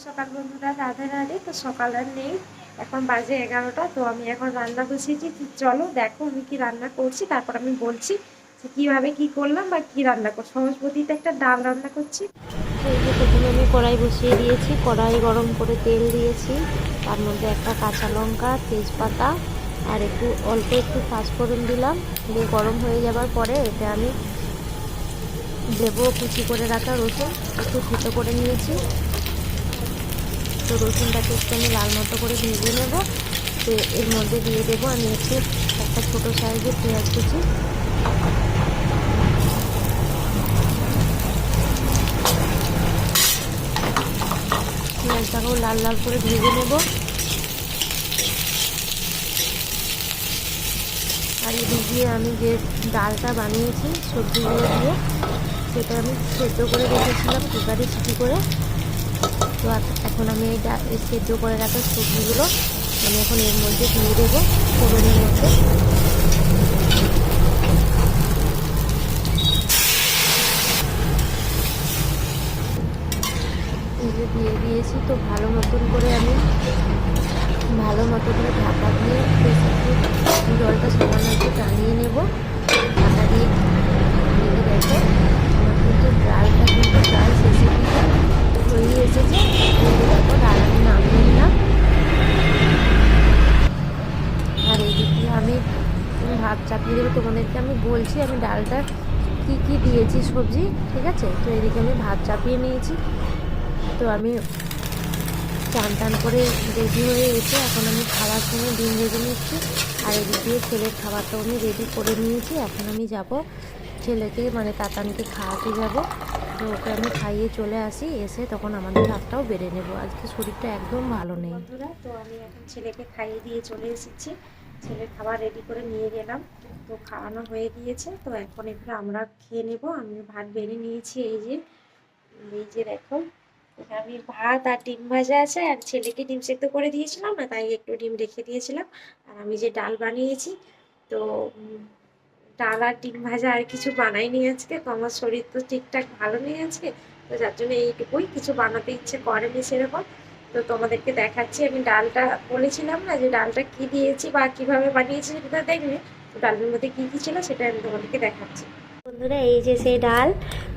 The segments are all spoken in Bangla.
সকাল বন্ধুরা, রাধে রাধে। তো সকাল আর নেই, এখন বাজে 11টা। তো আমি এখন রান্না বসিয়েছি। চলো দেখো আমি কি রান্না করছি, তারপর আমি বলছি যে কীভাবে কি করলাম বা কি রান্না করছি। সহজপতিতে একটা ডাল রান্না করছি। তো এই যে প্রথমে আমি কড়াই বসিয়ে দিয়েছি, কড়াই গরম করে তেল দিয়েছি, তার মধ্যে একটা কাঁচা লঙ্কা, তেজপাতা আর অল্প একটু পাঁচফোড়ন দিলাম। দিয়ে গরম হয়ে যাবার পরে এতে আমি দেবো কুচি করে রাখা রসুন, একটু থেতো করে নিয়েছি। তো রসুনটাকে একটু আমি লাল মতো করে ভেজে নেব। তো এর মধ্যে দিয়ে দেবো আমি একটা ছোটো সাইজের পেঁয়াজ কুচি। পেঁয়াজটাকেও লাল লাল করে ভেজে নেব। আর এদিকে আমি যে ডালটা বানিয়েছি সবজিগুলো দিয়ে, সেটা আমি সেদ্ধ করে রেখেছিলাম কুকারে সিটি করে। তো এখন আমি এই সেদ্ধ করে রাখা সবজিগুলো আমি এখন এর মধ্যে দিয়ে দেবো ফোড়নের মধ্যে। এই যে দিয়ে দিয়েছি, তো ভালো মতো করে ঢাকা দিয়ে জলটা সামান্য একটু টানিয়ে নেব। ঢাকা দিয়ে দেখো আমার কিন্তু ডালটা প্রায় শেষের দিকে হয়ে এসেছে। দেখো ডাল আমি নামিয়ে নিলাম। আর এইদিকে আমি ভাত চাপিয়ে দেবো। তোমাদেরকে আমি বলছি আমি ডালটা কি কি দিয়েছি সবজি, ঠিক আছে। তো এদিকে আমি ভাত চাপিয়ে নিয়েছি। তো আমি চান টান করে রেডি হয়ে এসে এখন আমি খাওয়ার সময় ডিম ভেজে নিচ্ছি। আর এদিক দিয়ে ছেলের খাবারটাও আমি রেডি করে নিয়েছি। এখন আমি যাব ছেলেকে মানে তাতানকে খাওয়াতে যাব। তো ওকে আমি খাইয়ে চলে আসি, এসে তখন আমাদের ভাতটাও বেড়ে নেব। আজকে শরীরটা একদম ভালো নেই বন্ধুরা, তো আমি এখন ছেলেকে খাইয়ে দিয়ে চলে এসেছি। ছেলের খাবার রেডি করে নিয়ে গেলাম। তো খাওয়ানো হয়ে গিয়েছে। তো এখন এবার আমরা খেয়ে নেব। আমি ভাত বেড়ে নিয়েছি। এই যে দেখো, আমি ভাত আর ডিম ভাজা আছে। আর ছেলেকে ডিম সেদ্ধ করে দিয়েছিলাম না, তাই একটু ডিম রেখে দিয়েছিলাম। আর আমি যে ডাল বানিয়েছি, তো ডাল আর ডিম ভাজা আর কিছু বানাইনি আজকে। তো আমার শরীর তো ঠিকঠাক ভালো নেই আজকে। তো যার জন্য এইটুকুই, কিছু বানাতে ইচ্ছে করেনি সেরকম। তো তোমাদেরকে দেখাচ্ছি। আমি ডালটা বলেছিলাম না যে ডালটা কি দিয়েছি বা কিভাবে বানিয়েছি, সেটা দেখবে। তো ডালের মধ্যে কি কি ছিল সেটা আমি তোমাদেরকে দেখাচ্ছি। বন্ধুরা, এই যে সেই ডাল।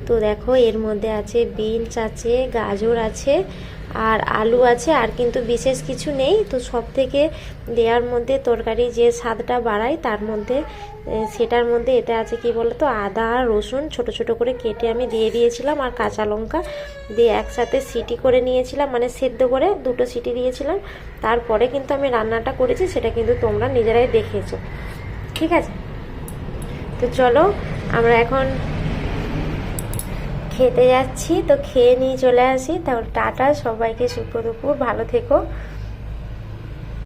তো দেখো এর মধ্যে আছে বিনস আছে, গাজর আছে আর আলু আছে। আর কিন্তু বিশেষ কিছু নেই। তো সব থেকে দেওয়ার মধ্যে তরকারি যে স্বাদটা বাড়ায় তার মধ্যে সেটার মধ্যে এটা আছে কি বলতো, আদা আর রসুন ছোট ছোট করে কেটে আমি দিয়ে দিয়েছিলাম, আর কাঁচা লঙ্কা দিয়ে একসাথে সিটি করে নিয়েছিলাম, মানে সেদ্ধ করে দুটো সিটি দিয়েছিলাম। তারপরে কিন্তু আমি রান্নাটা করেছি, সেটা কিন্তু তোমরা নিজেরাই দেখেছো, ঠিক আছে। তো চলো আমরা এখন খেতে যাচ্ছি। তো খেয়ে নিয়ে চলে আসি। তারপর টাটা, সবাইকে শুভ দুপুর, ভালো থেকো।